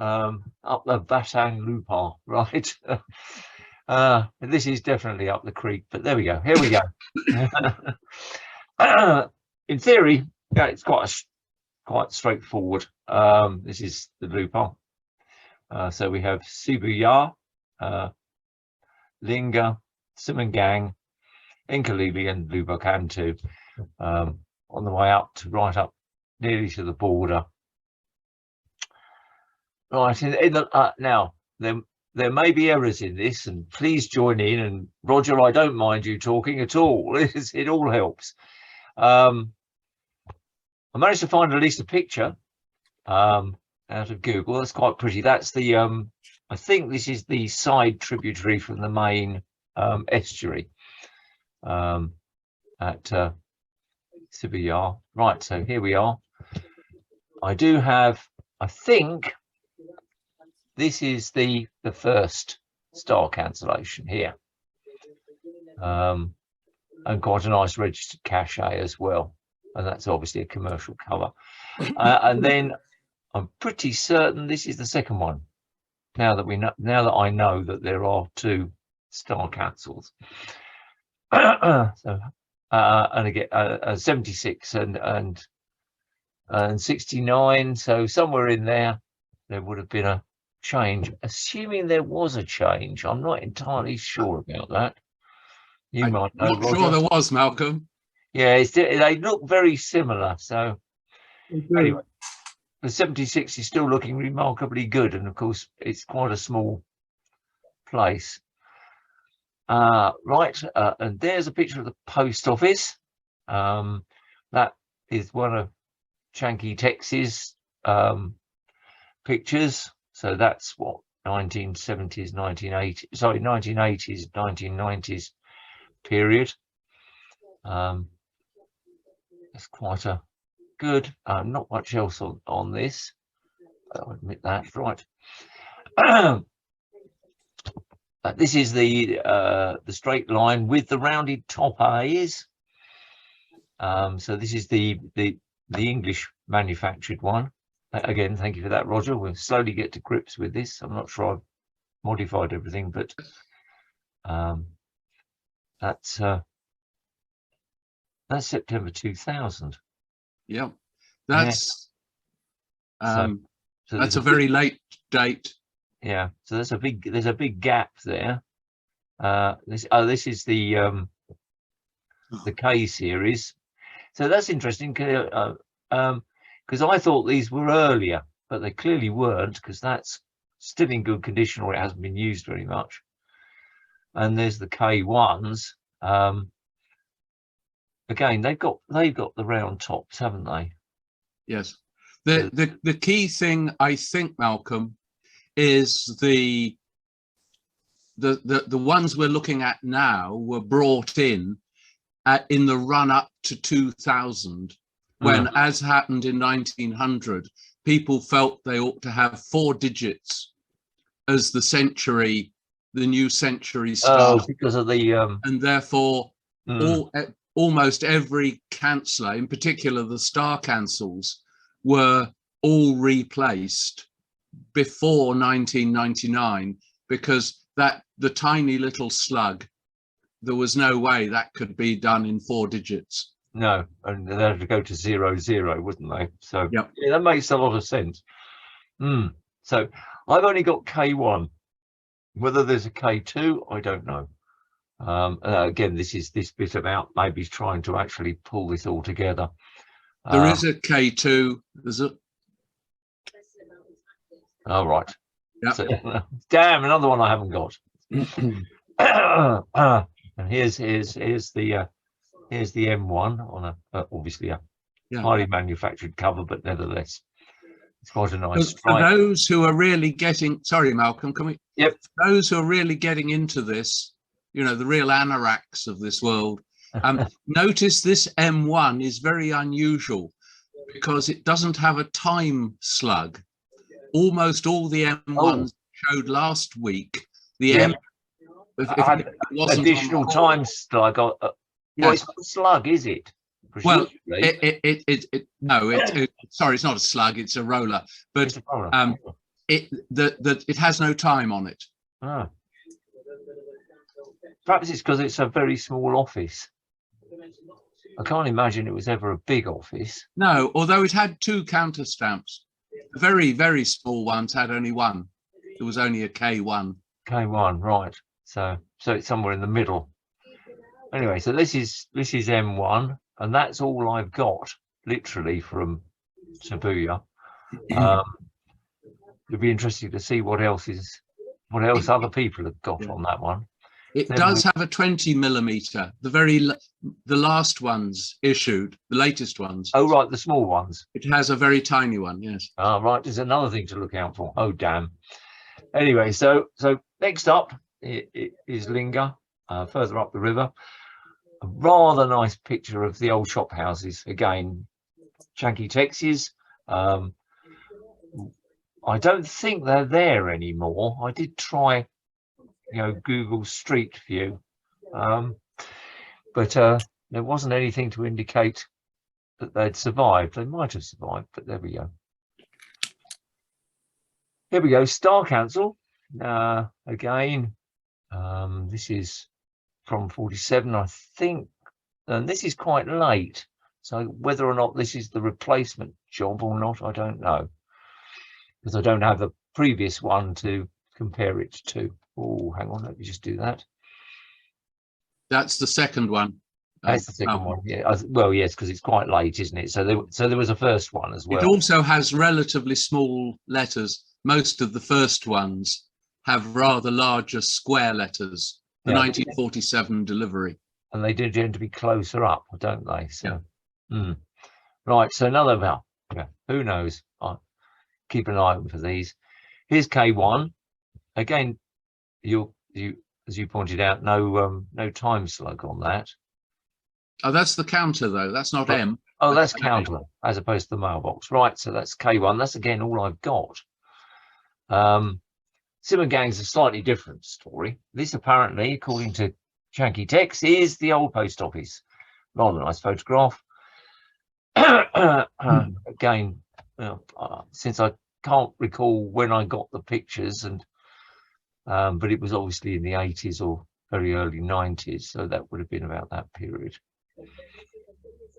up the Batang Lupar, right? This is definitely up the creek, but there we go. Here we go. In theory, yeah, it's quite straightforward. This is the Lupar. So we have Sibuya, Linga, Simangang, Inkalili, and Lubakantu on the way up to right up nearly to the border. Right, now there may be errors in this, and please join in. And Roger, I don't mind you talking at all. It all helps. I managed to find at least a picture out of Google. That's quite pretty. That's the I think this is the side tributary from the main estuary at Sibuya. Right, so here we are. I do have, I think this is the first star cancellation here, and quite a nice registered cachet as well, and that's obviously a commercial cover. And then I'm pretty certain this is the second one. Now that I know that there are two star cancels. So and again 76 and 69. So somewhere in there would have been a change, assuming there was a change. I'm not entirely sure about that. You might know. I'm not sure there was, Malcolm. Yeah, they look very similar. So anyway, the 76 is still looking remarkably good, and of course it's quite a small place. Right, and there's a picture of the post office. That is one of Chanky Tex's pictures. So that's what 1970s, 1980s, sorry, 1980s, 1990s period. It's quite a good. Not much else on this. I'll admit that. Right. This is the straight line with the rounded top A's. So this is the English manufactured one. Again, thank you for that, Roger. We'll slowly get to grips with this. I'm not sure I've modified everything, but that's September 2000. Yeah, that's so that's a very late date. Yeah, so there's a big gap there. This is the K series. So that's interesting, because I thought these were earlier, but they clearly weren't, because that's still in good condition, or it hasn't been used very much. And there's the K1s. Again, they've got the round tops, haven't they? Yes. The key thing, I think, Malcolm, is the ones we're looking at now were brought in the run up to 2000, when, as happened in 1900, people felt they ought to have 4 digits as the new century start. Because of the and therefore almost every canceller, in particular the star cancels, were all replaced before 1999, because the tiny little slug, there was no way that could be done in 4 digits. No, and they'd have to go to 00, wouldn't they? So yep. Yeah, that makes a lot of sense. So I've only got K1. Whether there's a K2, I don't know. Again, this bit about maybe trying to actually pull this all together. There is a K2. There's a. All right. Yep. So, damn, another one I haven't got. And here's the M1 on a obviously a highly manufactured cover, but nevertheless, it's quite a nice. For those who are really getting, sorry, Malcolm, can we? Yep. Those who are really getting into this, the real anoraks of this world. Notice this M1 is very unusual because it doesn't have a time slug. Almost all the M1s showed last week. The M. Additional time slug. Well, it's not a slug, is it? Well, no. Sorry, it's not a slug. It's a roller. But it has no time on it. Ah. Perhaps it's because it's a very small office. I can't imagine it was ever a big office. No, although it had 2 counter stamps. Very, very small ones had only one. It was only a K1. K1, right. So it's somewhere in the middle. Anyway, so this is M1, and that's all I've got, literally, from Shibuya. It'd be interesting to see what else other people have got on that one. It does have a 20mm. The last ones issued, the latest ones. Oh, right, the small ones. It has a very tiny one, yes. Right, there's another thing to look out for. Oh, damn. Anyway, so next up is Linga, further up the river. A rather nice picture of the old shop houses. Again, Chanky Texas. I don't think they're there anymore. I did try, Google Street View, but there wasn't anything to indicate that they'd survived. They might have survived, but there we go. Here we go, Star Council. Again, this is from 47, I think, and this is quite late. So whether or not this is the replacement job or not, I don't know, because I don't have the previous one to compare it to. Oh, hang on, let me just do that. That's the second one. That's the second one. Yeah. Well, yes, because it's quite late, isn't it? So there was a first one as well. It also has relatively small letters. Most of the first ones have rather larger square letters. The 1947 delivery. And they do tend to be closer up, don't they? So, right. So another about. Yeah, who knows? I'll keep an eye out for these. Here's K1. Again, you as you pointed out, no time slug on that. Oh, that's the counter though. That's not M. Oh, that's counter as opposed to the mailbox. Right. So that's K1. That's again all I've got. Simmer Gang's a slightly different story. This apparently, according to Chanky Tex, is the old post office. Rather nice photograph. Again, since I can't recall when I got the pictures, and but it was obviously in the 80s or very early 90s, so that would have been about that period.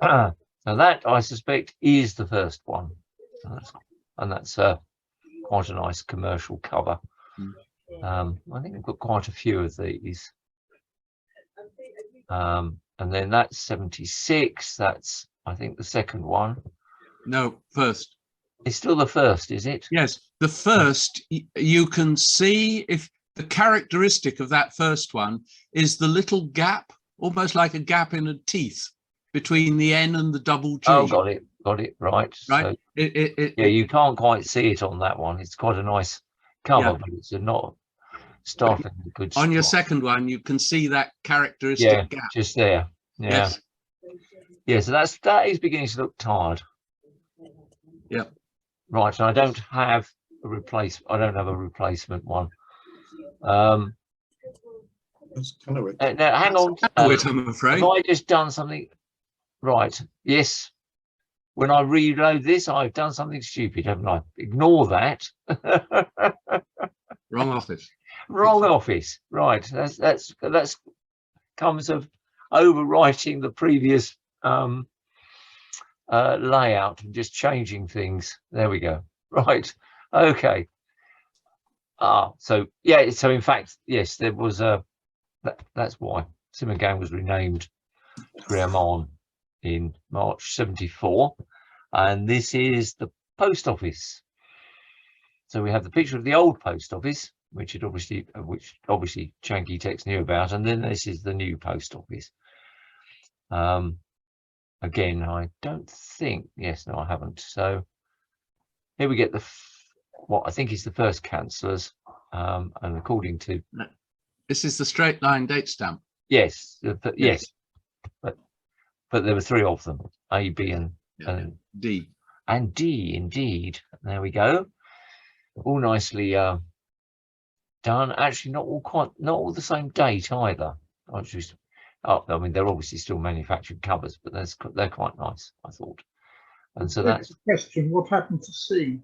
So that, I suspect, is the first one, and that's quite a nice commercial cover. I think I've got quite a few of these. And then that's 76. That's, I think, the second one. No, first. It's still the first, is it? Yes, the first. You can see if the characteristic of that first one is the little gap, almost like a gap in a teeth, between the N and the double G. Oh, got it, right. Right. So, yeah, you can't quite see it on that one. It's quite a nice cover, but it's not startlingly good. On your second one, you can see that characteristic gap. Just there. Yeah. Yes. Yeah, so that is beginning to look tired. Yeah. Right, and I don't have a replacement one. That's kind of it. Now, hang on. I'm afraid. Have I just done something? Right. Yes. When I reload this, I've done something stupid, haven't I? Ignore that. Wrong office. Wrong office. Right. That's comes of overwriting the previous layout and just changing things. There we go. Right. Okay. So yeah. So in fact, yes, there was a. That's why Simmer Gang was renamed Graham in March 74, and this is the post office. So we have the picture of the old post office, which obviously Chanky Tex knew about, and then this is the new post office. Again, I don't think. Yes, no, I haven't. So here we get what I think is the first councillors, and according to this is the straight line date stamp. Yes, yes. But there were 3 of them, A, B, and D. And D, indeed. There we go. All nicely done. Actually, not all the same date either. I mean, they're obviously still manufactured covers, but they're quite nice, I thought. And so that's the question. What happened to C?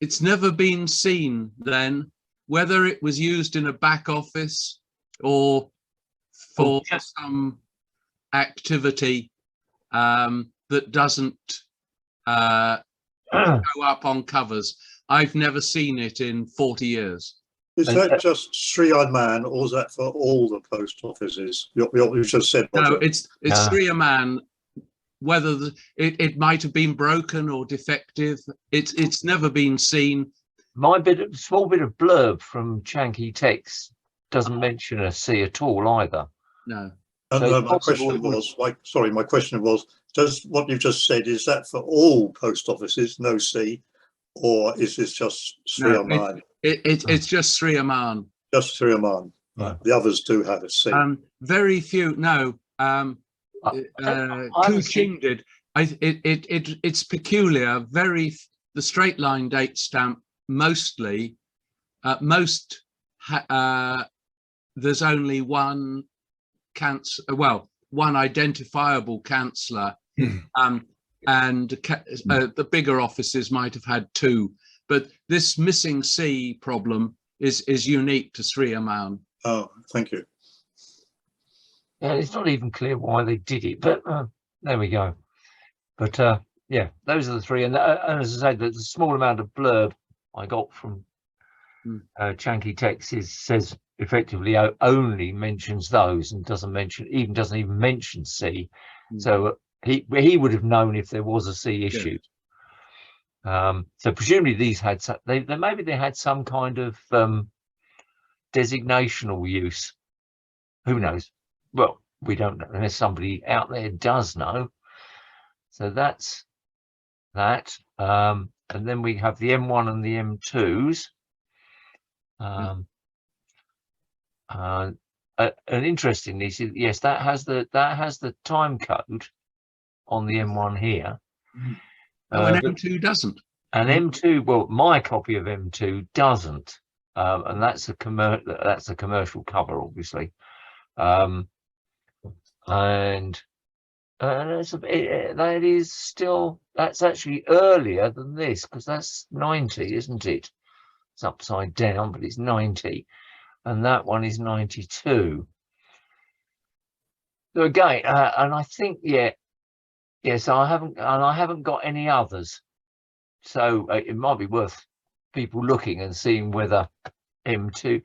it's never been seen then, whether it was used in a back office or for some activity that doesn't go up on covers. I've never seen it in 40 years. Is that just Sri Man, or is that for all the post offices? What you just said, Roger? No, it's Sri Man. Whether it might have been broken or defective, it's never been seen. My small bit of blurb from Chanky Text doesn't mention a C at all either. No. So my question was, does what you've just said, is that for all post offices, no C, or is this just Sri Man? It's just Sri Man. Just Sri Man. Right. The others do have a C. Very few. No. Kuching did. It's peculiar. The straight line date stamp mostly. There's only one one identifiable canceller, and the bigger offices might have had two. But this missing C problem is unique to Sri Man. Oh, thank you. Yeah, it's not even clear why they did it, but there we go. But yeah, those are the three. And as I say, the small amount of blurb I got from Chanky Text says effectively only mentions those and doesn't even mention C. So he would have known if there was a C issue. Yeah. So presumably these had maybe they had some kind of designational use. Who knows? Well, we don't know unless somebody out there does know. So that's that. And then we have the M1 and the M2s. And interestingly, yes, that has the time code on the M1 here. And M2 doesn't. And M2, well, my copy of M2 doesn't, and that's a commercial cover, obviously. And that's actually earlier than this, because that's 90, isn't it? It's upside down, but it's 90, and that one is 92. So again, and I think yes, I haven't got any others, so it might be worth people looking and seeing whether M2.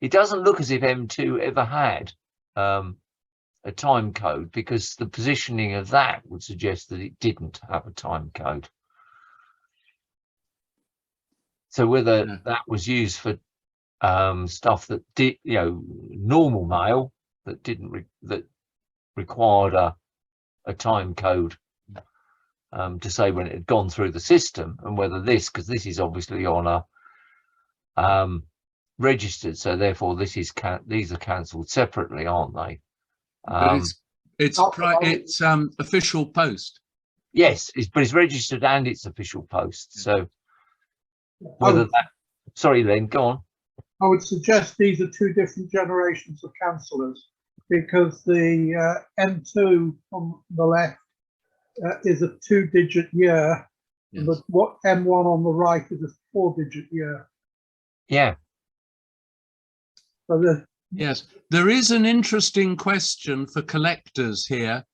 It doesn't look as if M2 ever had a time code, because the positioning of that would suggest that it didn't have a time code. So whether that was used for stuff that did, normal mail that required a time code to say when it had gone through the system, and whether because this is obviously on a registered, so therefore these are cancelled separately, aren't they? But it's official post. Yes, but it's registered and it's official post. So whether sorry, Len, go on. I would suggest these are two different generations of cancellers, because the M2 on the left is a 2-digit year, yes. And what M1 on the right is a 4-digit year. Yeah. So yes, there is an interesting question for collectors here.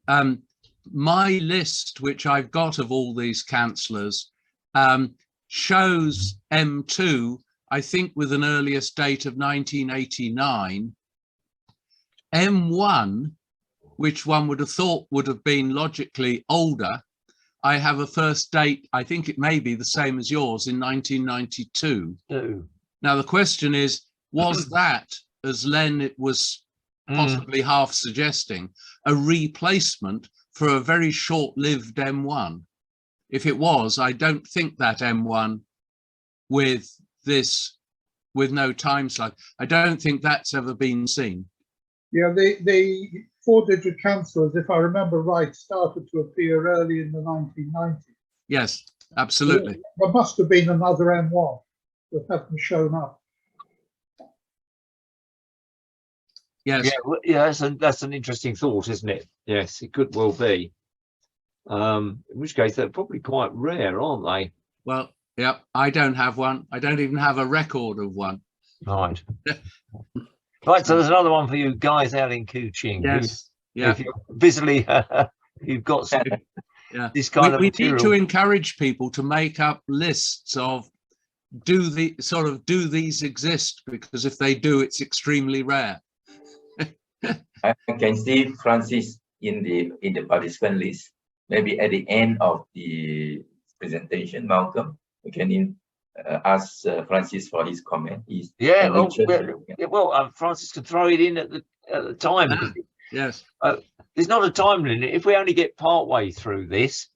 My list, which I've got of all these cancellers, shows M2, I think, with an earliest date of 1989. M1, which one would have thought would have been logically older, I have a first date, I think it may be the same as yours, in 1992. Now the question is, was that, as Len was possibly half suggesting, a replacement for a very short-lived M1? If it was, I don't think that M1 with no time slot, I don't think that's ever been seen. Yeah, the 4-digit cancellers, if I remember right, started to appear early in the 1990s. Yes, absolutely. There must have been another M1 that hasn't shown up. Yes. Yeah, that's an interesting thought, isn't it? Yes, it could well be. In which case, they're probably quite rare, aren't they? Well, Yep, I don't have one. I don't even have a record of one. Right. Right, so there's another one for you guys out in Kuching. Yes. Yeah. If you're busily, you've got some, Yeah. this kind of we need material. to encourage people to make up lists of do these exist, because if they do, it's extremely rare. I can see Francis in the participant list. Maybe at the end of the presentation, Malcolm, we can ask Francis for his comment. Yeah, well, Francis could throw it in at the time. Because, yes. There's not a time limit. If we only get part way through this,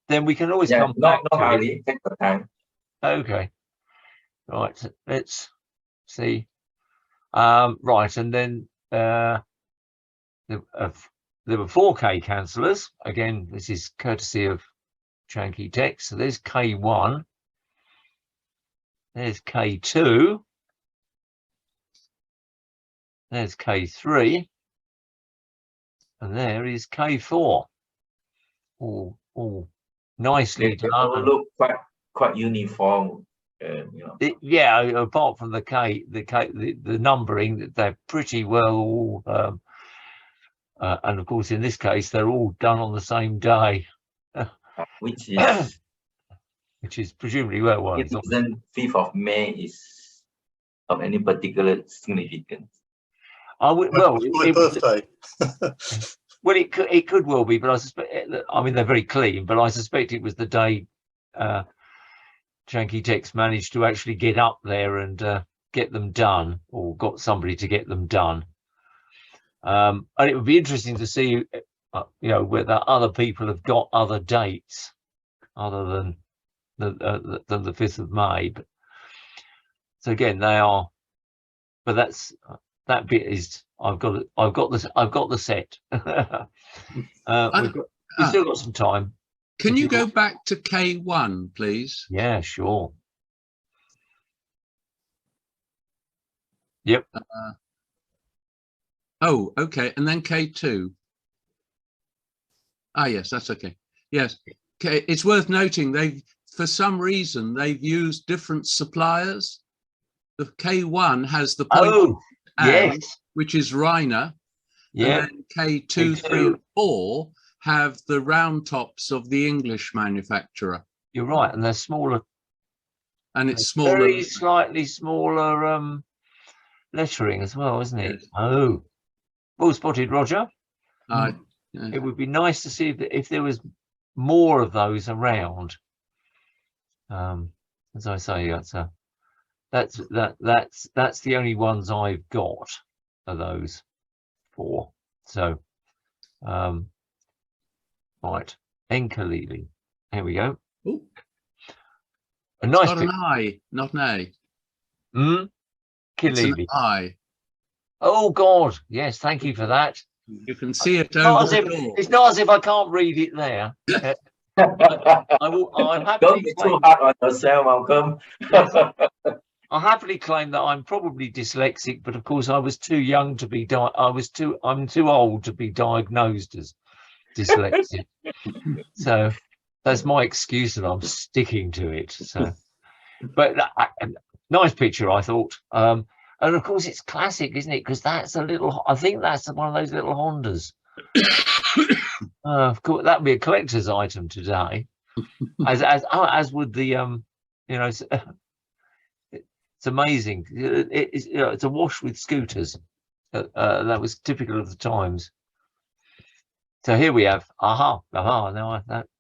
then we can always come back not to hurry. it. Take the time. Okay. Right. Let's see. Right, and then there were 4K cancellers. Again, this is courtesy of Janky Tech. So there's K1. There's K2. There's K3. And there is K4. All nicely They all done. look quite uniform. Yeah, apart from the numbering, they're pretty well all. And of course, in this case, they're all done on the same day, which is presumably well. it isn't 5th of May is of any particular significance. Well, my birthday. Well, it could well be, but I suspect. I mean, they're very clean, but I suspect it was the day Janky Techs managed to actually get up there and get them done, or got somebody to get them done. And it would be interesting to see, whether other people have got other dates other than the 5th of May. But so again, they are. But that bit is. I've got the set. We've still got some time. Can you go back to K1, please? Yeah, sure. Yep. Oh, okay. And then K2. Ah, yes, that's okay. Yes. Okay. It's worth noting for some reason, they've used different suppliers. The K1 has the point yes, which is Reiner. Yeah. And then K2, 3, and 4 have the round tops of the English manufacturer. You're right, and they're smaller. And it's smaller. Very slightly smaller lettering as well, isn't it? Yes. Oh, well spotted, Roger. It would be nice to see if there was more of those around. As I say, that's the only ones I've got of those 4. So, right, Enkalili. Here we go. Ooh. A nice. Got an I, not an A. It's an I. Oh God, yes, thank you for that. You can see it over the door. It's not as if I can't read it there. I'm happy. Don't be too hard on yourself, Malcolm. Yes. I happily claim that I'm probably dyslexic, but of course I was too young to be. I'm too old to be diagnosed as dyslexic. So that's my excuse, and I'm sticking to it. So, but nice picture, I thought. And of course it's classic, isn't it? Because that's I think that's one of those little Hondas. Of course, that would be a collector's item today, as would the it's amazing. It's a wash with scooters. That was typical of the times. So here we have. Now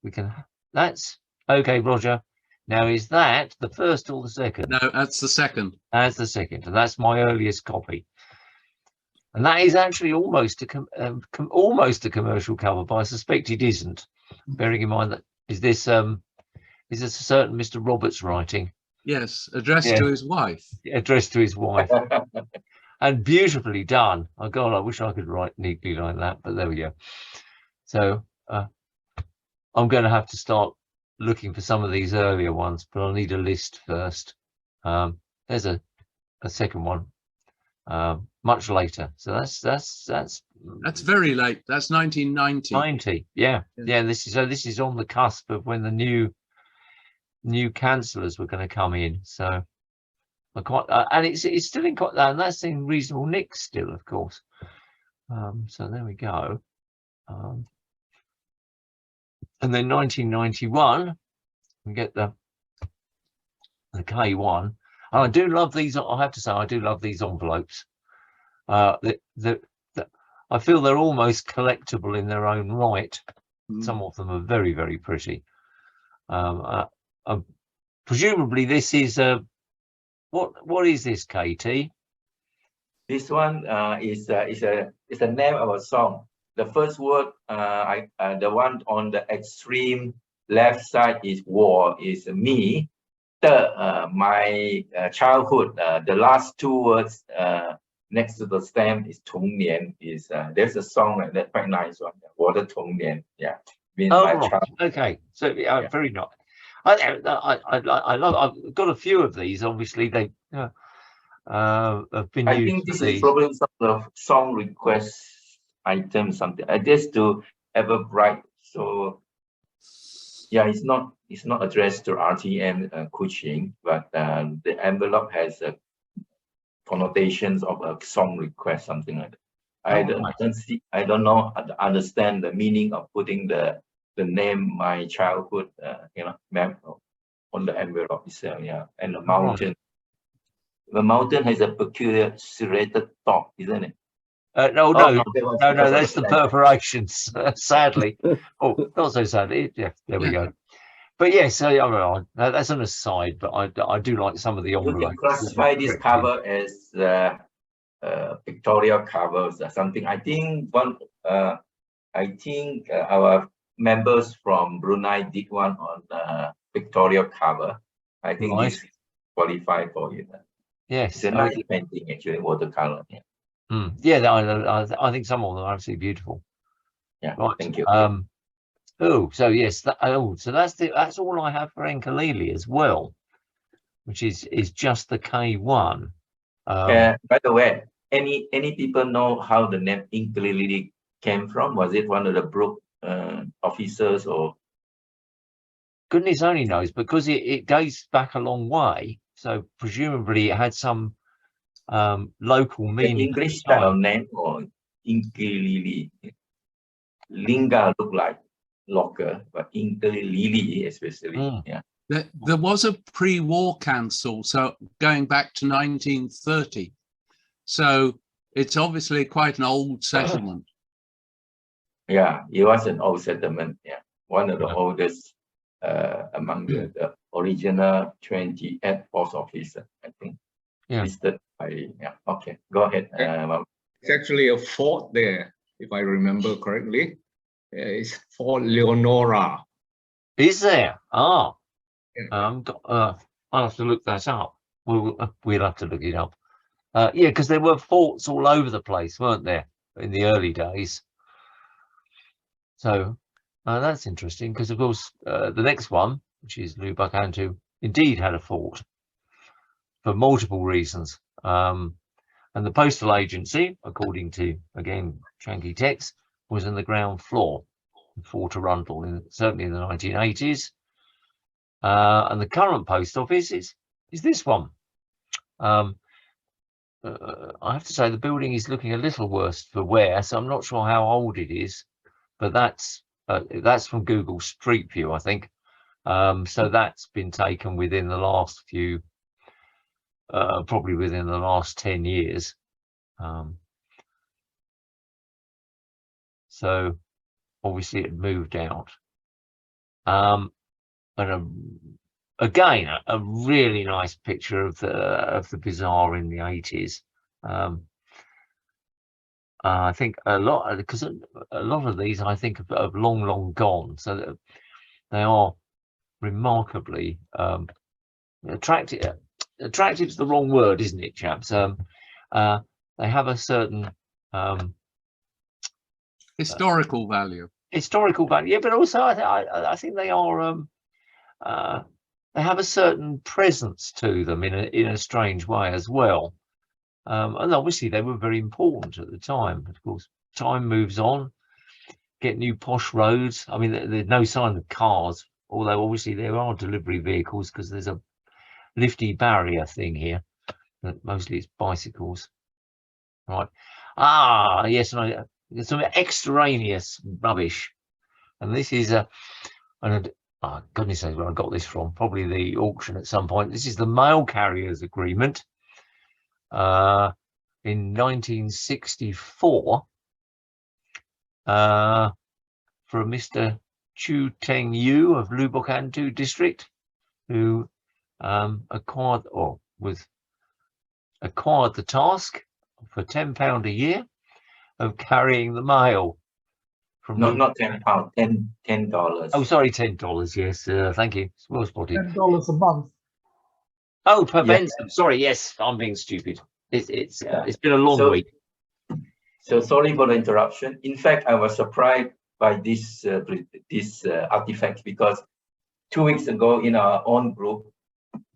we can. That's okay, Roger. Now, is that the first or the second? No, that's the second. That's the second, and that's my earliest copy. And that is actually almost a commercial cover, but I suspect it isn't. Bearing in mind that is this a certain Mr. Roberts writing? Yes, addressed to his wife. Addressed to his wife, and beautifully done. Oh God, I wish I could write neatly like that, but there we go. So I'm going to have to start looking for some of these earlier ones, but I'll need a list first. There's a second one much later, so that's very late. That's 1990. Yeah. This is on the cusp of when the new new councillors were going to come in. So I quite, and it's still in quite, and that's in reasonable nick still, of course. So there we go. And then 1991, we get the K1. And I do love these. I have to say, I do love these envelopes. I feel they're almost collectible in their own right. Some of them are very, very pretty. Presumably, this is a what is this, KT? This one is a name of a song. The first word, the one on the extreme left side is war, is me. My childhood. The last two words next to the stem is 童年. Is there's a song like that, quite nice one. 我的童年, yeah. Means my right. child. Okay, so yeah. Very nice. I love. I've got a few of these. Obviously, they have been used. I think this is probably some of song request item, something. I guess to have a bright. So yeah, it's not addressed to RTM Kuching, but the envelope has connotations of a song request, something like that. I don't know, understand the meaning of putting the name, my childhood, map on the envelope itself. Yeah, and the mountain. The mountain has a peculiar serrated top, isn't it? No, that's the perforations. Sadly, not so sadly. Yeah, there we go. But yes, that's an aside. But I do like some of the envelopes. You can classify this cover as pictorial covers or something. I think our members from Brunei did one on pictorial cover. I think this qualified for it. Yes, it's a nice painting, actually, watercolor. Yeah. I think some of them are absolutely beautiful. Yeah, right. Thank you. So yes, so that's all I have for Enkalili as well, which is just the K1. By the way, any people know how the name Enkalili came from? Was it one of the Brooke officers, or? Goodness only knows, because it goes back a long way. So presumably it had some local meaning. English style name, or Enkalili. Linga look like locker, but Enkalili especially. Yeah. There was a pre-war council, so going back to 1930. So it's obviously quite an old settlement. Yeah, it was an old settlement. Yeah, one of the oldest among the original 28 post office, I think. Yeah. Listed by, okay, go ahead. It's actually a fort there, if I remember correctly. It's Fort Leonora. Is there? Ah. Yeah. I'll have to look that up. We'll have to look it up. Yeah, because there were forts all over the place, weren't there, in the early days? So that's interesting, because of course the next one, which is Lubuk Antu, indeed had a fort for multiple reasons. And the postal agency, according to, again, Changi text, was in the ground floor in Fort Arundel, certainly in the 1980s. And the current post office is this one. I have to say the building is looking a little worse for wear, so I'm not sure how old it is, but that's from Google Street View, I think. So that's been taken within the last few, probably within the last 10 years. So obviously it moved out. And again, a really nice picture of the bazaar in the 80s. I think a lot, because a lot of these I think have long gone, so they are remarkably attractive. Attractive is the wrong word, isn't it, chaps? They have a certain historical value. Historical value, yeah, but also I think they are. They have a certain presence to them in a strange way as well. And obviously they were very important at the time. Of course, time moves on, get new posh roads. I mean, there's no sign of cars although obviously there are delivery vehicles because there's a lifty barrier thing here, but mostly it's bicycles. Right. Ah, yes, and there's some extraneous rubbish. And this is and oh, goodness knows where I got this from, probably the auction at some point. This is the Mail Carriers Agreement in 1964 for Mr. Chu Teng Yu of Lubuk Antu district, who acquired the task for £10 a year of carrying the mail from Not £10, $10. Oh, sorry, $10. Yes, thank you. Well spotted. $10 a month. Oh, per Yeah. Benson. Sorry, yes, I'm being stupid. It's been a long week. So sorry for the interruption. In fact, I was surprised by this artifact because 2 weeks ago in our own group,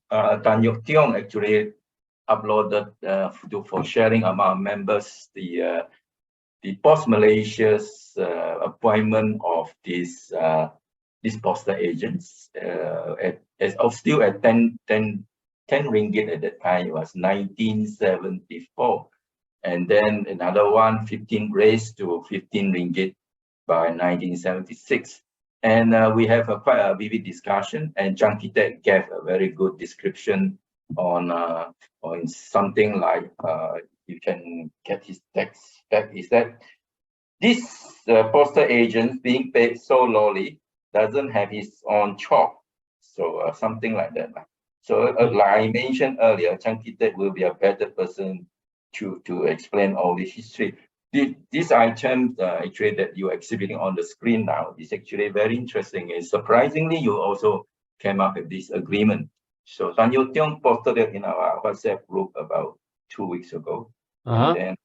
Tan Yok Tiong actually uploaded for sharing among members the Post Malaysia's appointment of these postal agents still at 10 ringgit at that time. It was 1974. And then another one, 15 raised to 15 ringgit by 1976. And we have quite a vivid discussion, and Chang Kitek gave a very good description on something like, you can get his text back, is that this postal agent being paid so lowly doesn't have his own job. So something like that. So like I mentioned earlier, Chang Kitek will be a better person to explain all this history. This item actually that you're exhibiting on the screen now is actually very interesting. And surprisingly, you also came up with this agreement. So Tan Yo Tiong posted it in our WhatsApp group about 2 weeks ago. And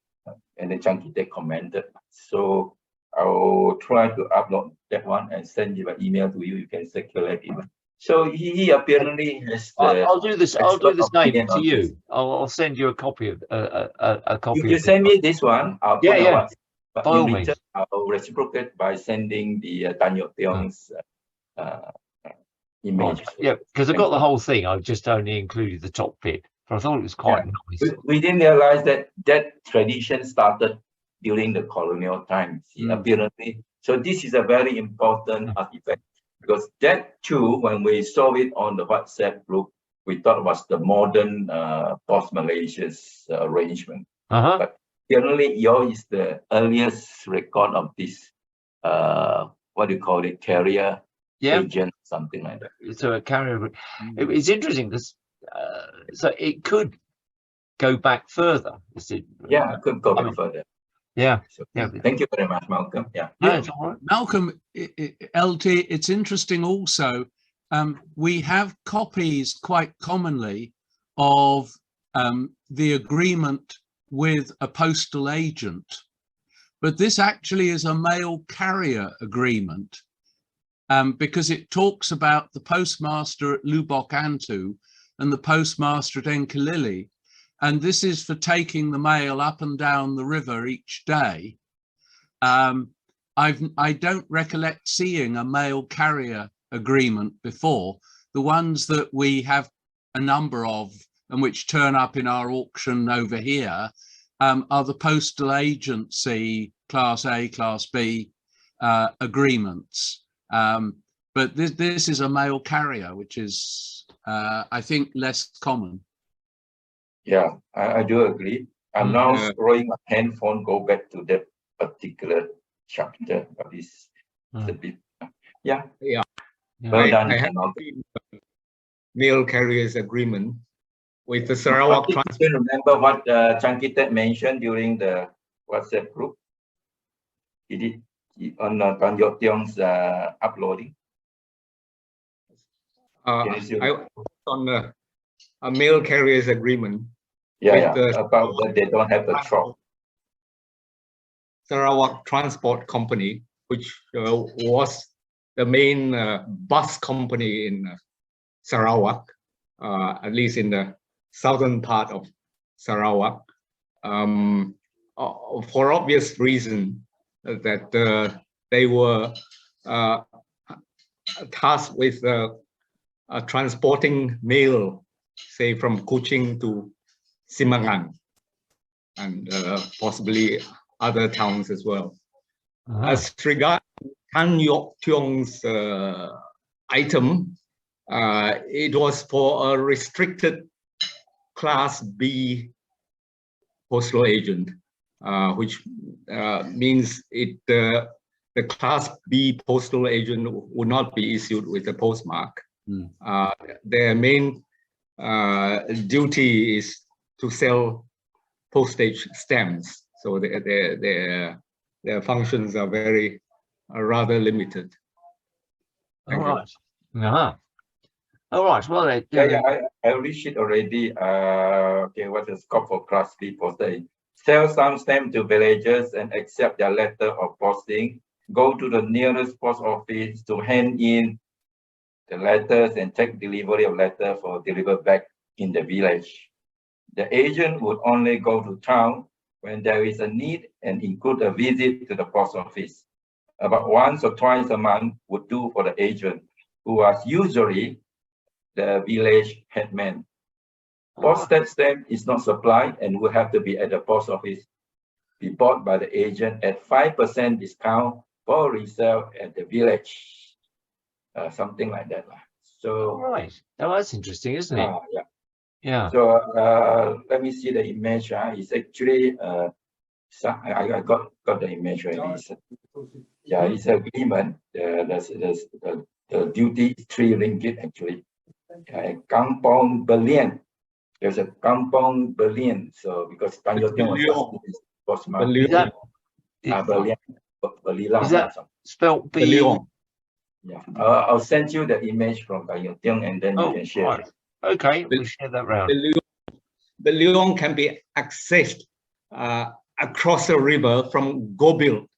then Chang Kitek commented. So I'll try to upload that one and send you an email to you. You can circulate it. So he apparently has. I'll do this. I'll do the same to you. I'll send you a copy of a copy. You send me this one. I'll put yeah. But by all in means. return, I'll reciprocate by sending the Tan Yo Tiong's image. Right. Yeah, because I got the whole thing. I've just only included the top bit, but I thought it was quite nice. We didn't realize that tradition started during the colonial times. Apparently, so this is a very important artifact. Because that too, when we saw it on the WhatsApp group, we thought was the modern Post Malaysia's arrangement. But generally, yours is the earliest record of this, what do you call it, carrier agent, something like that. So a carrier, it's interesting because so it could go back further. Yeah, it could go back further. Yeah. So, thank you very much, Malcolm. Yeah. Malcolm, LT, it's interesting also. We have copies quite commonly of the agreement with a postal agent, but this actually is a mail carrier agreement because it talks about the postmaster at Lubuk Antu and the postmaster at Enkelili. And this is for taking the mail up and down the river each day. I don't recollect seeing a mail carrier agreement before. The ones that we have a number of and which turn up in our auction over here are the postal agency Class A, Class B agreements. But this is a mail carrier, which is, I think, less common. Yeah, I do agree. I'm now scrolling my handphone, go back to that particular chapter of this. A bit, well done. I have the mail carriers agreement with the Sarawak. You can remember what Chang Kitek mentioned during the WhatsApp group? He did on Tan Yo Tiong's uploading. I on a mail carriers agreement. About that they don't have a truck. Sarawak Transport Company, which was the main bus company in Sarawak, at least in the southern part of Sarawak, for obvious reason that they were tasked with transporting mail, say from Kuching to Simangan, and possibly other towns as well. As regards Tan Yok Tiong's item, it was for a restricted Class B postal agent, which means the Class B postal agent would not be issued with a postmark. Their main duty is to sell postage stamps, so their functions are rather limited. All Thank you. right. All right. Well, I reached it already. Okay, what's the scope for Class B postal? Sell some stamp to villagers and accept their letter of posting. Go to the nearest post office to hand in the letters and take delivery of letter for deliver back in the village. The agent would only go to town when there is a need and include a visit to the post office. About once or twice a month would do for the agent, who was usually the village headman. Postage stamp is not supplied and will have to be at the post office, be bought by the agent at 5% discount for resale at the village. Something like that. So, all right. Oh, that's interesting, isn't it? yeah. Yeah. So let me see the image. It's actually I got the image already. Yeah, it's agreement. The duty is 3 ringgit actually. Kampong Berlin. There's a Kampong Berlin. So because Tanjung was Berlin. Is that spelled B? Yeah, I'll send you the image from Tanjung and then you can share. Right. Okay, we'll share that round. The Leong can be accessed across the river from Gobil.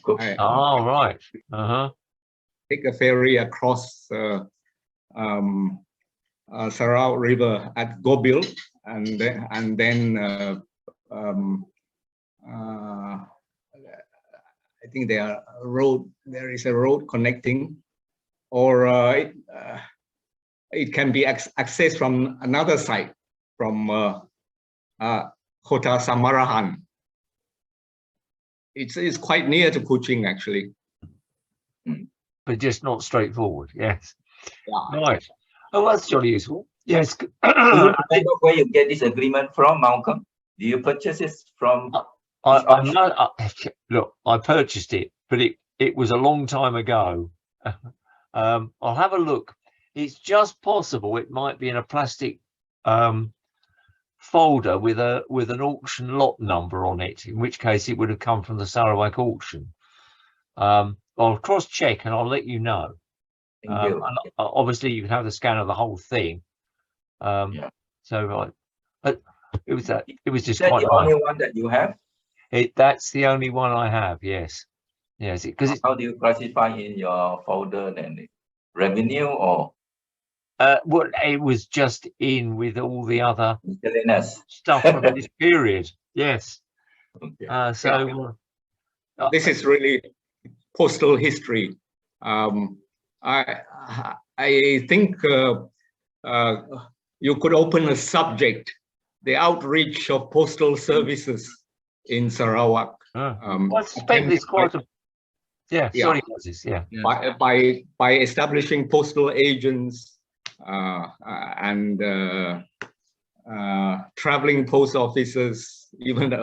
Cool. Right. Take a ferry across Sarawak River at Gobil, and then I think there is a road connecting, or it can be accessed from another side, from Kota Samarahan. It's quite near to Kuching actually, but just not straightforward. Yes. Yeah. Right. Oh, that's jolly useful. Yes. Do you remember where you get this agreement from, Malcolm? Do you purchase it from? Look, I purchased it, but it was a long time ago. I'll have a look. It's just possible it might be in a plastic folder with an auction lot number on it, in which case it would have come from the Sarawak auction. I'll cross check and I'll let you know. Obviously you can have the scan of the whole thing. So it was just quite the only one that you have. That's the only one I have. Yes. Because how do you classify in your folder then? Revenue or? Well, it was just in with all the other stuff from this period. Yes. Okay. This is really postal history. I think you could open a subject, the outreach of postal services in Sarawak. I suspect it's quite a sorry, Moses. By establishing postal agents and traveling post offices, even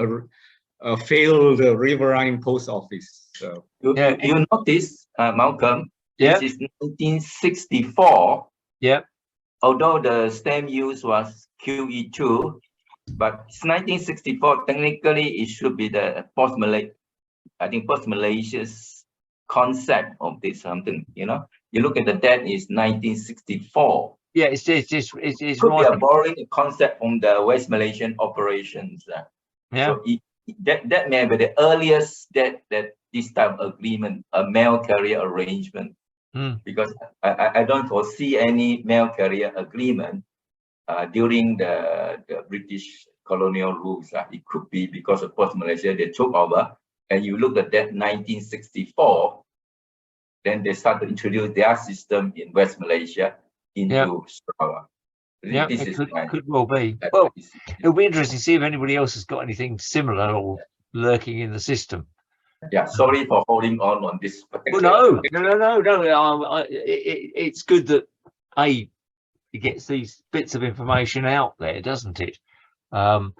a failed riverine post office. So you notice, Malcolm, this is 1964. Yep. Although the stamp use was QE2, but it's 1964. Technically, it should be the post-Malaysia's concept of this something. You know, you look at the date is 1964. Yeah, it's could be a borrowing concept from the West Malaysian operations. So that may be the earliest that this type of agreement, a mail carrier arrangement, because I don't foresee any mail carrier agreement during the British colonial rules. It could be because of post Malaysia they took over, and you look at that 1964. then they start to introduce their system in West Malaysia into Sarawak. Yeah, This it is could well be. Well, it'll be interesting to see if anybody else has got anything similar or lurking in the system. yeah, sorry for holding on this particular. Well, no. It's good that it gets these bits of information out there, doesn't it? I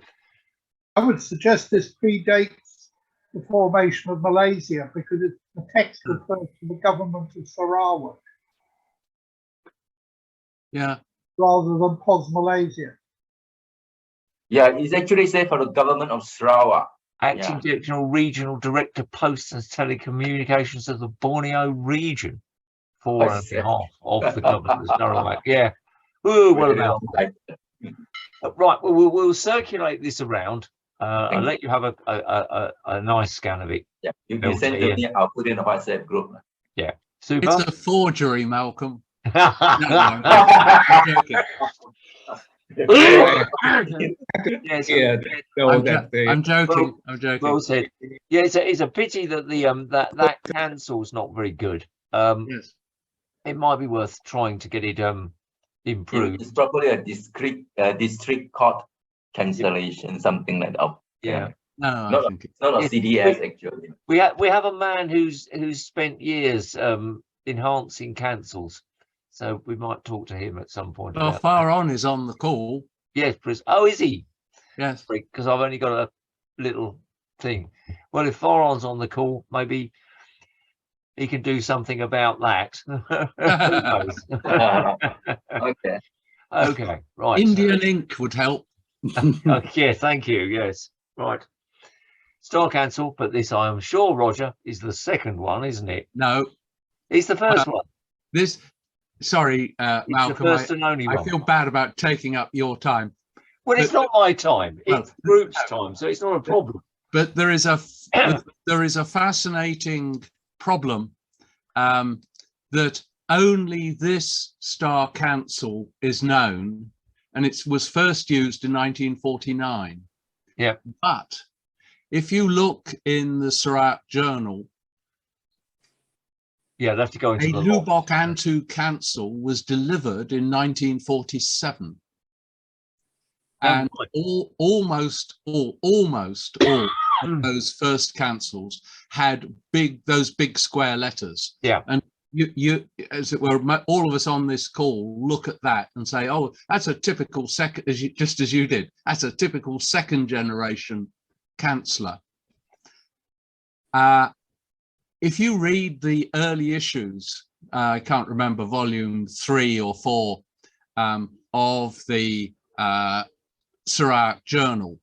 would suggest this predates the formation of Malaysia because the text refers to the government of Sarawak Yeah. rather than POS Malaysia. Yeah, it's actually said for the government of Sarawak. Acting Regional Director, Posts and Telecommunications of the Borneo region, for I on see. behalf of the government of Sarawak. Yeah. Ooh, what Very about? long Right. Well, we'll circulate this around. I'll Thank let you have a nice scan of it. Yeah, you send to me, I'll put in a WhatsApp group. Yeah. Super. It's a forgery, Malcolm. No, I'm joking. Yes, Yeah, I'm joking. Well, I'm joking. well said. Yeah, it's a pity that the that cancel's not very good. Yes. It might be worth trying to get it improved. It's probably a district court cancellation, something like that. Yeah. No, I Not think It's not a Yes, CDS actually. We have a man who's spent years enhancing cancels, so we might talk to him at some point. well, about Far On is on the call. Yes, Chris. Oh, is he? Yes. Because I've only got a little thing. Well, if Faron's on the call, maybe he can do something about that. Who knows? Okay. Okay, right. Indian ink would help. Yeah, thank you. Yes, right. Star cancel, but this I am sure, Roger, is the second one, isn't it? No, It's the first one. this. Sorry, It's Malcolm. the first and only I one. feel bad about taking up your time, Well, it's not my time. Well, It's group's time, so it's not a problem. but there is a fascinating problem that only this star cancel is known, and it was first used in 1949. Yeah. But if you look in the Sarawak Journal, Yeah, they have to go into a the Lubbock Antu cancel was delivered in 1947. And almost all of those first cancels had those big square letters. Yeah. And you, as it were, all of us on this call look at that and say, oh, that's a typical second, just as you did, that's a typical second generation canceller. If you read the early issues, I can't remember, volume 3 or 4 of the Sarawak Journal,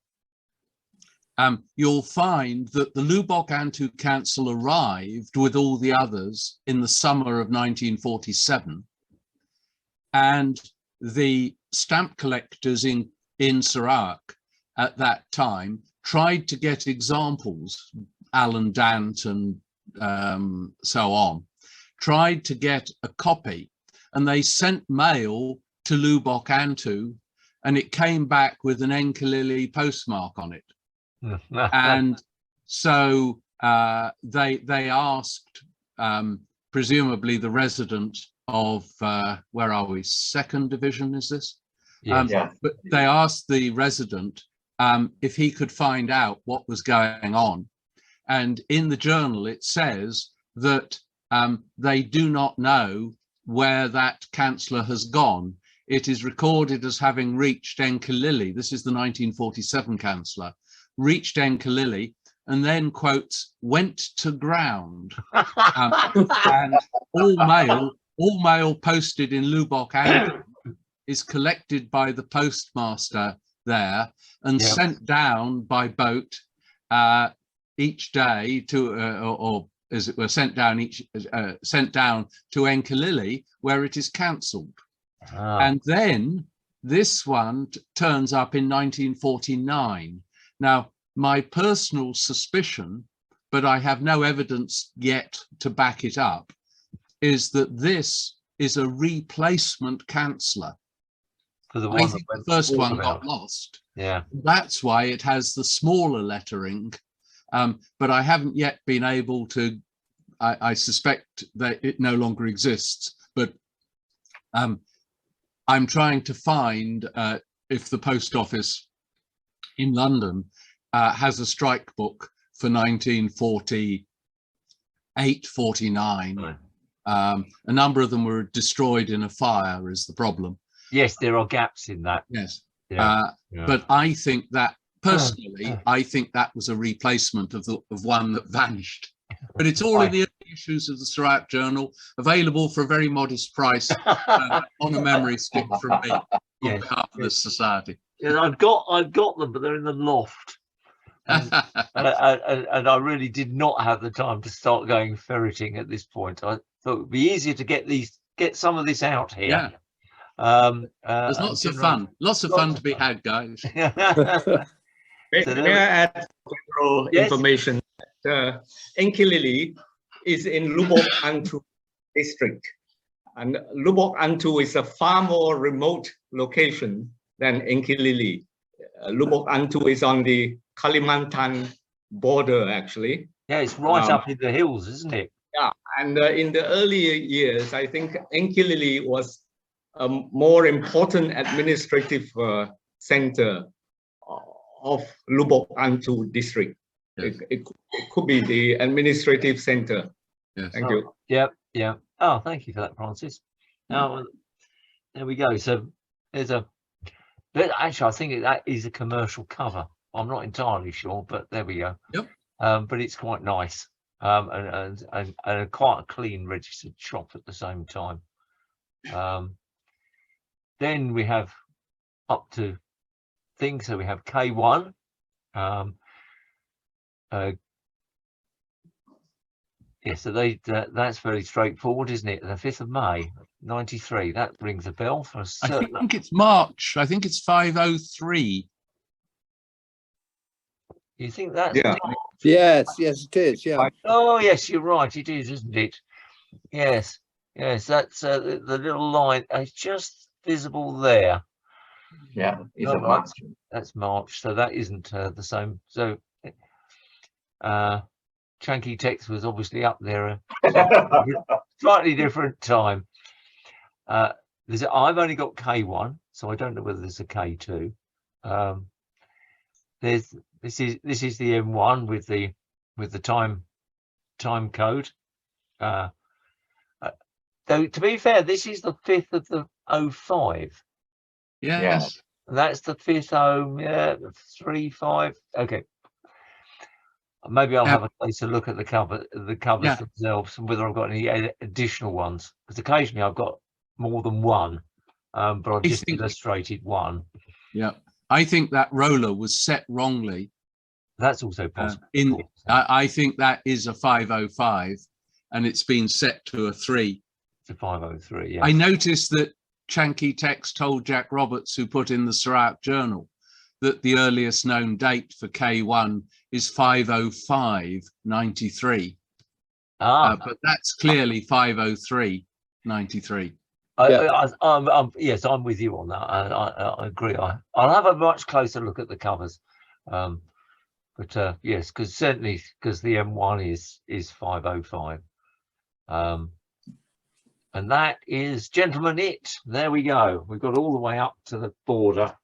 you'll find that the Lubbock Antu Council arrived with all the others in the summer of 1947, and the stamp collectors in Sarawak at that time tried to get examples, Alan Dant and so on, tried to get a copy, and they sent mail to Lubbock Antu, and it came back with an Enkelili postmark on it. And so they asked, presumably the resident of, where are we, 2nd Division is this? Yeah. But they asked the resident if he could find out what was going on. And in the journal, it says that they do not know where that councillor has gone. It is recorded as having reached Enkelili. This is the 1947 councillor, reached Enkelili, and then quotes, went to ground. And all mail posted in Lubbock Antu is collected by the postmaster there and sent down by boat each day to, or as it were, sent down to Enkelili, where it is cancelled. And then this one turns up in 1949. Now, my personal suspicion, but I have no evidence yet to back it up, is that this is a replacement canceller. For the I think the first one got lost. Yeah. That's why it has the smaller lettering. But I haven't yet been able to I suspect that it no longer exists, but I'm trying to find if the post office in London has a strike book for 1948, 49. A number of them were destroyed in a fire is the problem. Yes, there are gaps in that. Yes. Yeah. But I think that personally, I think that was a replacement of one that vanished. But it's all in the early issues of the Sarawak Journal, available for a very modest price on a memory stick from me on behalf of the society. Yeah, I've got them, but they're in the loft. And I really did not have the time to start going ferreting at this point. I thought it would be easier to get some of this out here. Yeah. There's lots of fun to be had, guys. May I add general information? Enkilili is in Lubuk Antu district, and Lubuk Antu is a far more remote location than Enkilili. Lubuk Antu is on the Kalimantan border, actually. Yeah, it's right up in the hills, isn't it? Yeah, and in the earlier years, I think Enkilili was a more important administrative center of Lubuk Antu district. Yes. It could be the administrative center. Yes. Thank you. Yeah. Oh, thank you for that, Francis. Now, there we go. So there's but actually, I think that is a commercial cover. I'm not entirely sure, but there we go. Yep. But it's quite nice, and quite a clean registered shop at the same time. Then we have up to things. So we have K1. Yeah, so that's very straightforward, isn't it? The 5th of May, 93. That rings a bell for a certain. I think it's March. I think it's 503. You think that's? Yeah. Yes, it is. Yeah. Oh, yes, you're right. It is, isn't it? Yes. That's the little line. It's just visible there. Yeah, it's Oh, a March. That's March, so that isn't the same. So, Chunky Text was obviously up there, slightly different time. I've only got K1, so I don't know whether there's a K2. This is the M1 with the time code. Though to be fair, this is the 5th of the 05. Yes. That's the 5th 35. Okay. Maybe I'll have a closer look at the covers themselves and whether I've got any additional ones, because occasionally I've got more than one, but I've just illustrated one. Yeah, I think that roller was set wrongly. That's also possible. I think that is a 505 and it's been set to a 3. It's a 503, yeah. I noticed that Chunky Text told Jack Roberts, who put in the Sarawak Journal, that the earliest known date for K1 is 505-93. But that's clearly 503-93. Yes, I'm with you on that. I agree. I'll have a much closer look at the covers. But yes, because the M1 is 505. And that is, gentlemen, it. There we go. We've got all the way up to the border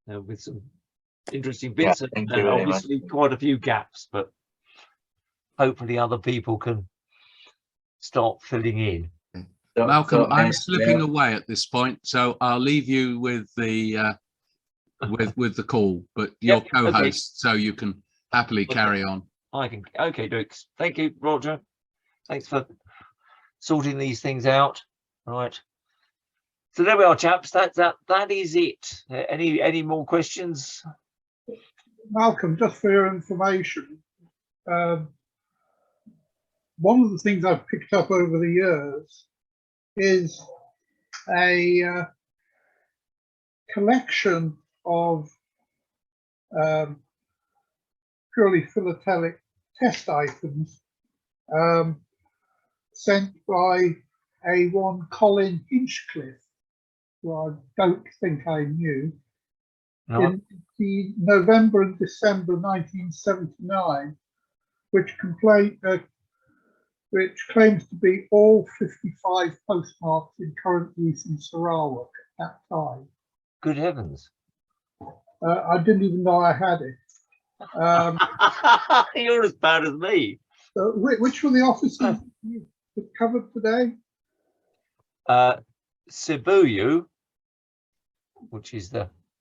with some interesting bits, and obviously quite a few gaps, but hopefully other people can start filling in. Malcolm, I'm slipping away at this point, so I'll leave you with the with the call, but you're co-host, so you can happily carry on. I can. Okay, Dukes. Thank you, Roger. Thanks for sorting these things out. Right. So there we are, chaps. That is it. Any more questions? Malcolm, just for your information, one of the things I've picked up over the years is a collection of purely philatelic test items sent by one Colin Hinchcliffe, who I don't think I knew. No. In the November and December 1979, which claims to be all 55 postmarks in current use in Sarawak at that time. Good heavens. I didn't even know I had it. You're as bad as me. Which were the offices you covered today? Sibuyu, which is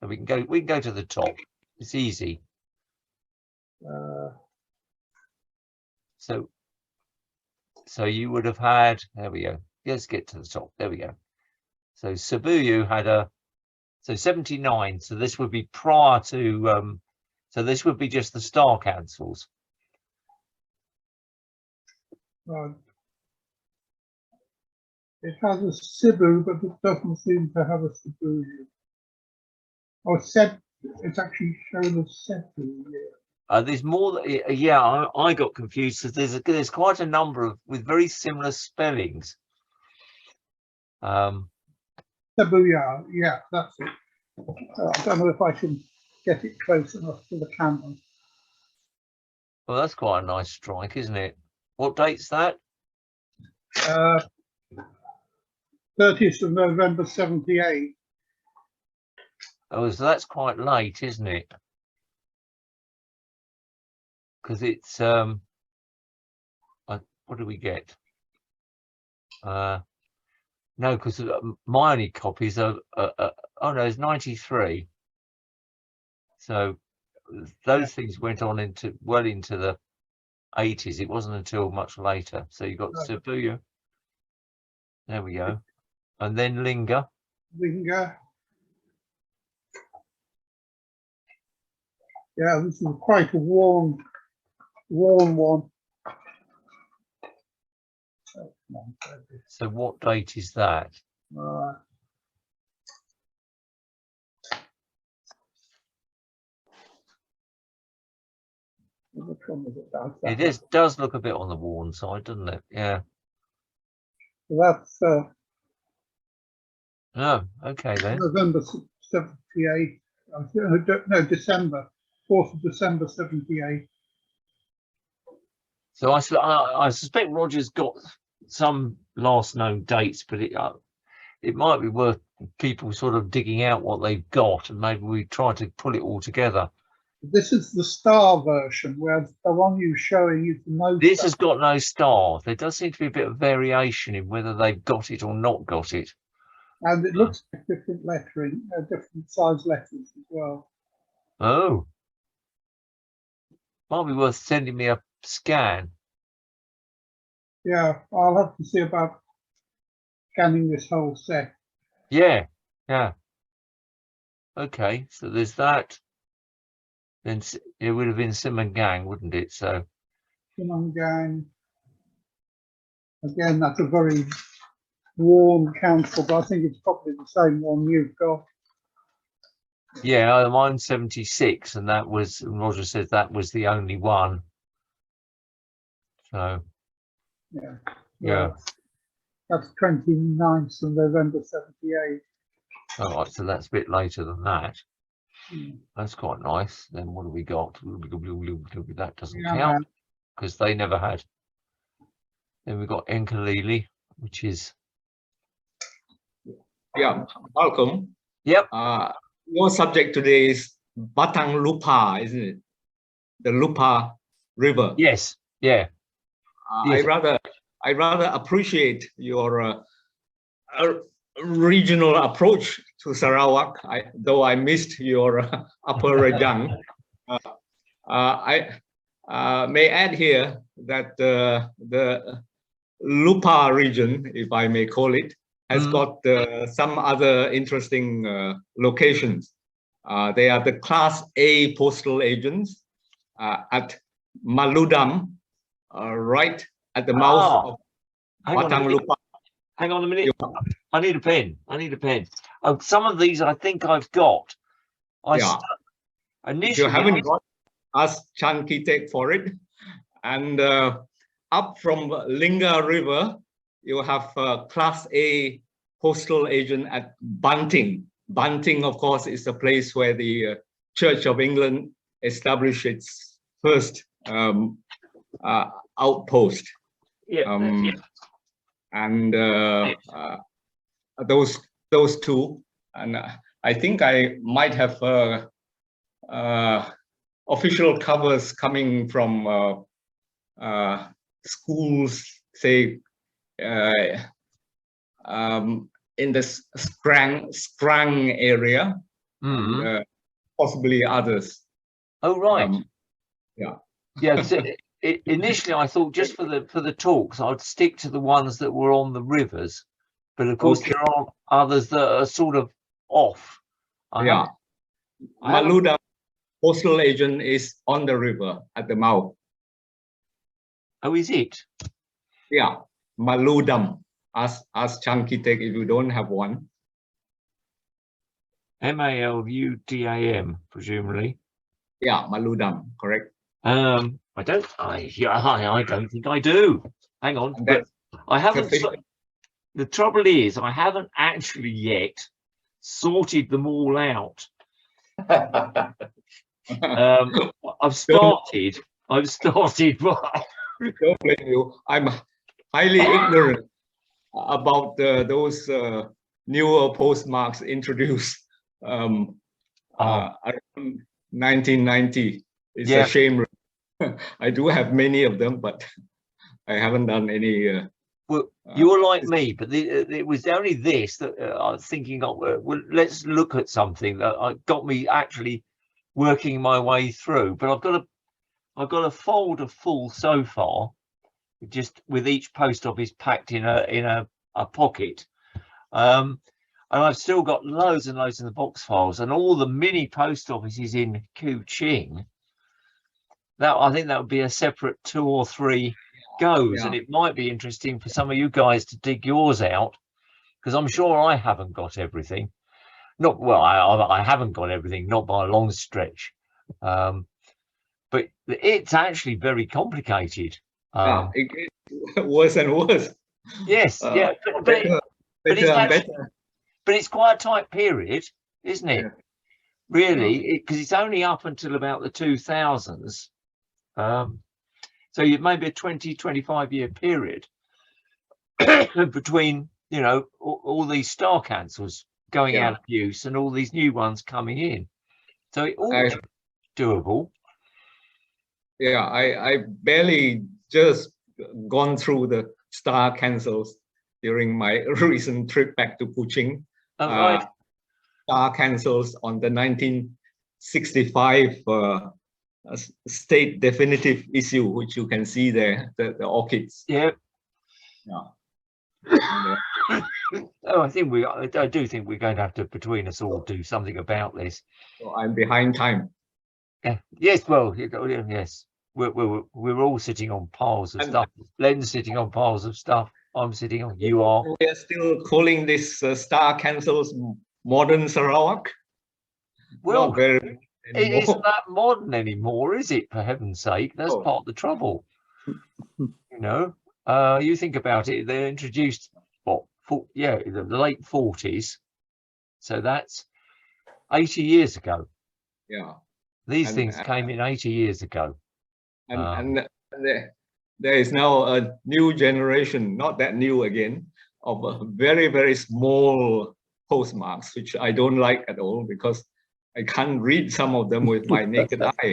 we can go to the top. It's easy. So you would have had, there we go. Let's get to the top. There we go. So Sibuyu had so 79. So this would be prior to, so this would be just the star councils. Right. It has a Cebu, but it doesn't seem to have a Sibuyu. Oh, it's actually shown as Cebu. Yeah. There's more. Yeah, I got confused because there's quite a number with very similar spellings. Cebuya, yeah, that's it. I don't know if I can get it close enough to the camera. Well, that's quite a nice strike, isn't it? What date's that? 30th of November 78. Oh, so that's quite late, isn't it? Because it's what do we get? No, because my only copies are oh no, it's 93. So those things went on into the 80s. It wasn't until much later. So you got Sibuya. There we go. And then Linger. Yeah, this is quite a warm one. So what date is that? It does look a bit on the worn side, doesn't it? Yeah. That's Oh, okay then. November 78. No, December. 4th of December 78. So I suspect Roger's got some last known dates, but it might be worth people sort of digging out what they've got, and maybe we try to pull it all together. This is the star version, where the one you're showing is no. This has got no star. There does seem to be a bit of variation in whether they've got it or not got it. And it looks like different lettering, different size letters as well. Oh. Might be worth sending me a scan. Yeah, I'll have to see about scanning this whole set. Yeah, yeah. Okay, so there's that. Then it would have been Simangang, wouldn't it? So Simangang. Again, that's a very warm council, but I think it's probably the same one you've got. yeah, mine's 76, and that was, Roger says that was the only one. So yeah. That's 29th of November 78. All right, so that's a bit later than that. That's quite nice. Then what have we got? That doesn't count because they never had. Then we've got Enkalili, which is. Yeah, welcome. Yep. Your subject today is Batang Lupar, isn't it? The Lupar River. Yes. Yeah. Yes. I rather appreciate your regional approach to Sarawak. Though I missed your Upper Rejang. I may add here that the Lupar region, if I may call it, has got some other interesting locations. They are the Class A postal agents at Maludam, right at the mouth of Batang Lupar. Hang on a minute. I need a pen. Oh, some of these I think I've got. Initially, if you haven't got, ask Chan Kitek for it. And up from Linga River, you have Class A postal agent at Banting. Banting, of course, is the place where the Church of England established its first outpost. Yeah. And those two, and I think I might have official covers coming from schools, say in the Scrang area, and possibly others. Oh, right. Yeah. Yeah. So initially, I thought just for the talks, I'd stick to the ones that were on the rivers, but of course Okay. there are others that are sort of off. I Maluda postal agent is on the river at the mouth. Oh, is it? Yeah, Maludam. Ask Chankitek if you don't have one. Maludam, presumably. Yeah, Maludam, correct. I don't think I do. Hang on, but I haven't. The trouble is, I haven't actually yet sorted them all out. I've started. Don't blame you. I'm highly ignorant about those newer postmarks introduced around 1990. It's a shame. I do have many of them, but I haven't done any. Well, you're like me, but it was only this that I was thinking of. Well, let's look at something that got me actually working my way through. But I've got a folder full so far, just with each post office packed in a pocket. And I've still got loads and loads in the box files, and all the mini post offices in Kuching. I think that would be a separate 2 or 3 goes, and it might be interesting for some of you guys to dig yours out, because I'm sure I haven't got everything. I haven't got everything, not by a long stretch, but it's actually very complicated. It gets worse and worse. Yes, yeah, but it's quite a tight period, isn't it? Really, because it's only up until about the 2000s. So you maybe a 20-25 year period between, you know, all these star cancels going out of use and all these new ones coming in. So it all doable. Yeah, I barely just gone through the star cancels during my recent trip back to Kuching. Star cancels on the 1965 state definitive issue, which you can see there, the orchids. Yeah. Yeah. Oh, I do think we're going to have to, between us all, do something about this. So I'm behind time. Yes, well, yes, we're all sitting on piles of stuff. Len's sitting on piles of stuff. I'm sitting on. You are. We are still calling this star cancels modern Sarawak. Well, not very it isn't that modern anymore, is it? For heaven's sake, that's part of the trouble. You know, you think about it. They introduced the late 40s, so that's 80 years ago. Yeah, these things came in 80 years ago, and there is now a new generation, not that new again, of very, very small postmarks, which I don't like at all because I can't read some of them with my naked eye.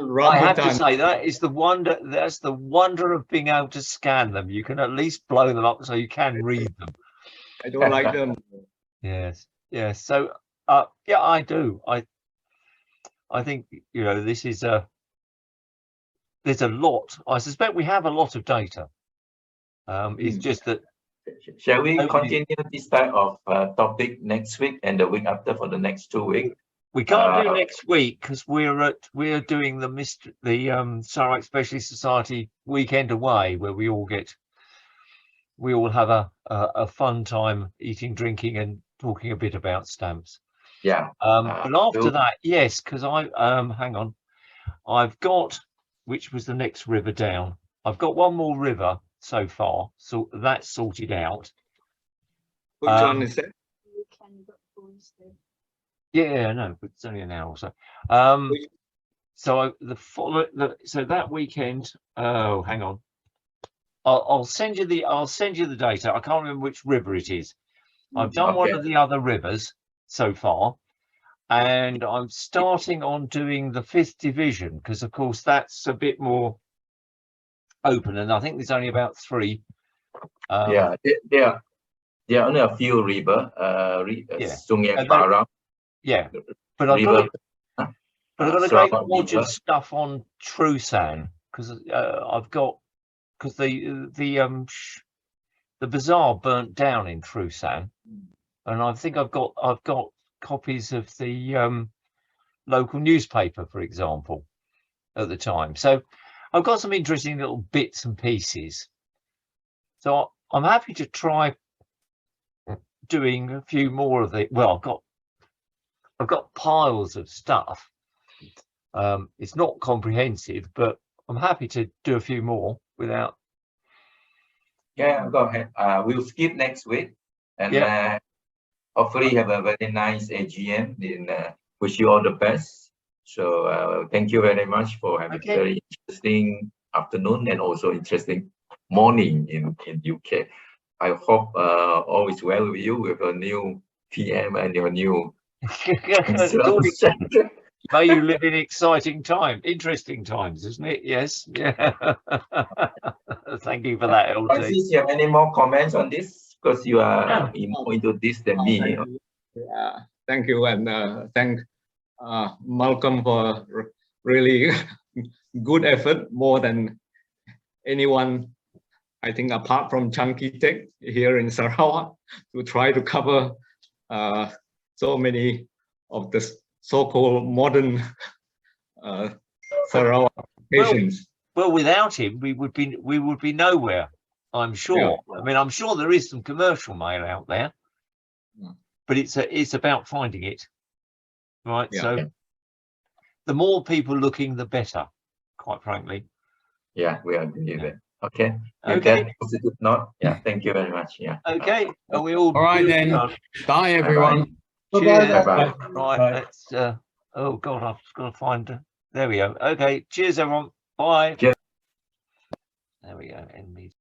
I have to say that is the wonder. That's the wonder of being able to scan them. You can at least blow them up so you can read them. I don't like them. Yes. So, yeah, I do. I think, you know, this is there's a lot. I suspect we have a lot of data. It's just that. Shall we continue this type of topic next week and the week after for the next 2 weeks? We can't do next week because we're doing the Sarawak Specialist Society weekend away, where we all have a fun time eating, drinking, and talking a bit about stamps. Yeah. But after that, yes, because hang on, I've got, which was the next river down. I've got one more river so far, so that's sorted out. Which one is that? Yeah, no, but it's only an hour or so. So so that weekend. Oh, hang on. I'll send you the data. I can't remember which river it is. I've done one Okay. of the other rivers so far, and I'm starting on doing the 5th division because, of course, that's a bit more open, and I think there's only about 3. Yeah, there are only a few river. Yeah. Sungai And Parang yeah, but I've got River. a great Sarawak bunch River. of stuff on Trusan because I've got the bazaar burnt down in Trusan, and I think I've got copies of the local newspaper, for example, at the time. So I've got some interesting little bits and pieces. So I'm happy to try doing a few more of it. Well, I've got piles of stuff. It's not comprehensive, but I'm happy to do a few more without. Yeah, go ahead. We'll skip next week, and hopefully have a very nice AGM. Wish you all the best. So thank you very much for having Okay. very interesting afternoon and also interesting morning in UK. I hope all is well with you with a new PM and your new. May you live in exciting time, interesting times, isn't it? Yes. Yeah. Thank you for that, LT. Francis, you have any more comments on this? Because you are more into this than me. Yeah, thank you, and thank Malcolm for really good effort, more than anyone, I think, apart from Chunky Tech here in Sarawak, to try to cover so many of the so-called modern Sarawak patients. Well, without him, we would be nowhere. I'm sure. Yeah. I mean, I'm sure there is some commercial mail out there, but it's about finding it, right? Yeah. So the more people looking, the better, quite frankly. Yeah, we agree with it. Okay. Okay. That positive note. Yeah. Thank you very much. Yeah. Okay. Are we all? All right then. done? Bye, everyone. Bye-bye Cheers. then. Bye. Right. Let's. Oh God, I've just got to find. There we go. Okay. Cheers, everyone. Bye. Cheers. There we go. End meeting.